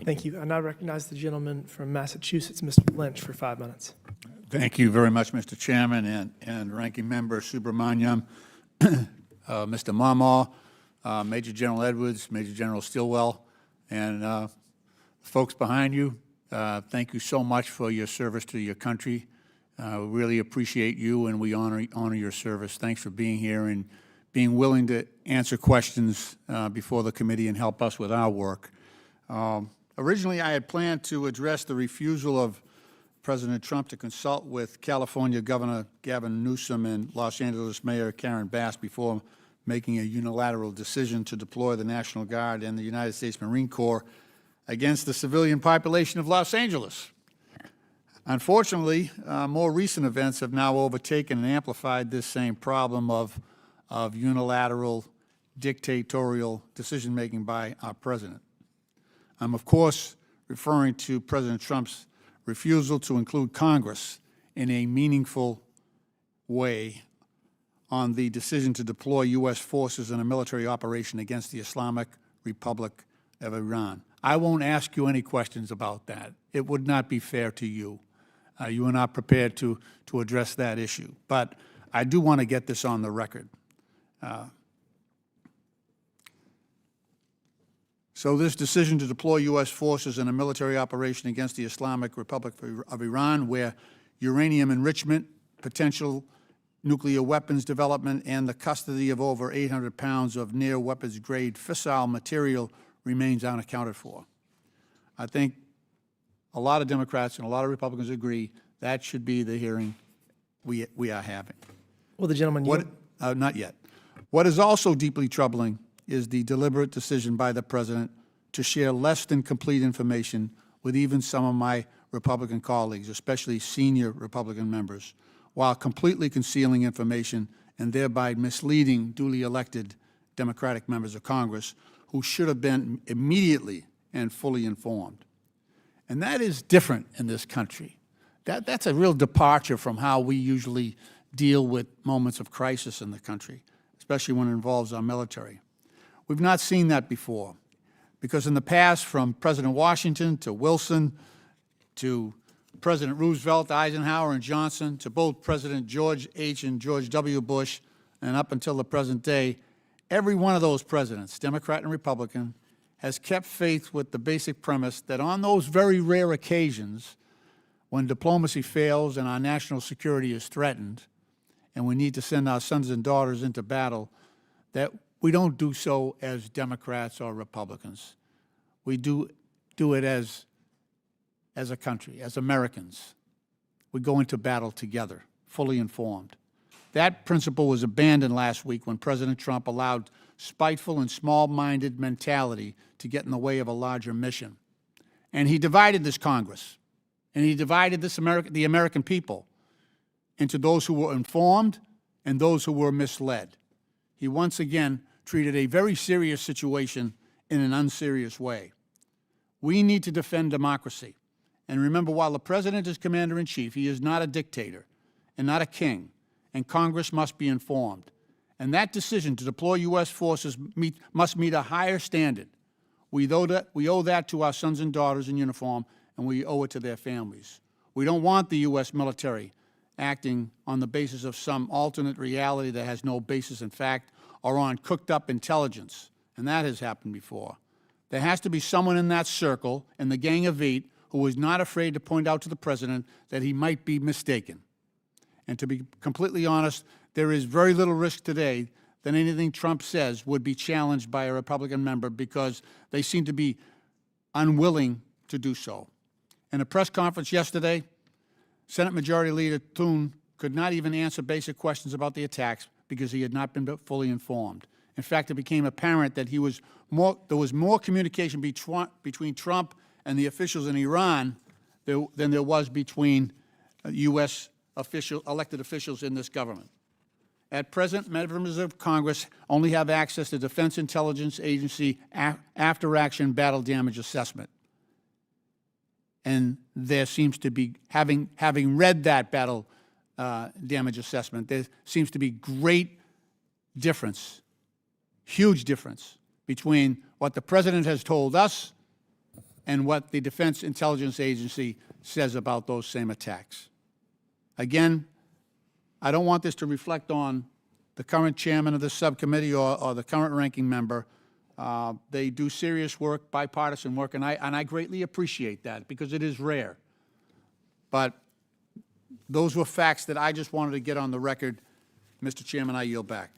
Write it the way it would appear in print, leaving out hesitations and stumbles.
Thank you. I now recognize the gentleman from Massachusetts, Mr. Lynch, for 5 minutes. Thank you very much, Mr. Chairman and Ranking Member Subramaniam, Mr. Marmor, Major General Edwards, Major General Stilwell, and folks behind you. Thank you so much for your service to your country. We really appreciate you, and we honor your service. Thanks for being here and being willing to answer questions before the committee and help us with our work. Originally, I had planned to address the refusal of President Trump to consult with California Governor Gavin Newsom and Los Angeles Mayor Karen Bass before making a unilateral decision to deploy the National Guard and the United States Marine Corps against the civilian population of Los Angeles. Unfortunately, more recent events have now overtaken and amplified this same problem of unilateral dictatorial decision-making by our president. I'm, of course, referring to President Trump's refusal to include Congress in a meaningful way on the decision to deploy U.S. forces in a military operation against the Islamic Republic of Iran. I won't ask you any questions about that. It would not be fair to you. You are not prepared to address that issue. But I do want to get this on the record. So this decision to deploy U.S. forces in a military operation against the Islamic Republic of Iran, where uranium enrichment, potential nuclear weapons development, and the custody of over 800 pounds of near-weapons-grade fissile material remains unaccounted for. I think a lot of Democrats and a lot of Republicans agree that should be the hearing we are having. Well, the gentleman yield? Not yet. What is also deeply troubling is the deliberate decision by the President to share less than complete information with even some of my Republican colleagues, especially senior Republican members, while completely concealing information and thereby misleading duly elected Democratic members of Congress who should have been immediately and fully informed. And that is different in this country. That's a real departure from how we usually deal with moments of crisis in the country, especially when it involves our military. We've not seen that before, because in the past, from President Washington to Wilson to President Roosevelt, Eisenhower, and Johnson, to both President George H. and George W. Bush, and up until the present day, every one of those presidents, Democrat and Republican, has kept faith with the basic premise that on those very rare occasions when diplomacy fails and our national security is threatened, and we need to send our sons and daughters into battle, that we don't do so as Democrats or Republicans. We do it as a country, as Americans. We go into battle together, fully informed. That principle was abandoned last week when President Trump allowed spiteful and small-minded mentality to get in the way of a larger mission. And he divided this Congress, and he divided the American people into those who were informed and those who were misled. He once again treated a very serious situation in an unserious way. We need to defend democracy. And remember, while the President is Commander-in-Chief, he is not a dictator and not a king, and Congress must be informed. And that decision to deploy U.S. forces must meet a higher standard. We owe that to our sons and daughters in uniform, and we owe it to their families. We don't want the U.S. military acting on the basis of some alternate reality that has no basis in fact, or on cooked-up intelligence, and that has happened before. There has to be someone in that circle, in the Gang of Eight, who is not afraid to point out to the President that he might be mistaken. And to be completely honest, there is very little risk today that anything Trump says would be challenged by a Republican member because they seem to be unwilling to do so. In a press conference yesterday, Senate Majority Leader Thune could not even answer basic questions about the attacks because he had not been fully informed. In fact, it became apparent that there was more communication between Trump and the officials in Iran than there was between U.S. elected officials in this government. At present, members of Congress only have access to Defense Intelligence Agency after-action battle damage assessment. And there seems to be, having read that battle damage assessment, there seems to be great difference, huge difference, between what the President has told us and what the Defense Intelligence Agency says about those same attacks. Again, I don't want this to reflect on the current chairman of the subcommittee or the current ranking member. They do serious work, bipartisan work, and I greatly appreciate that because it is rare. But those were facts that I just wanted to get on the record. Mr. Chairman, I yield back.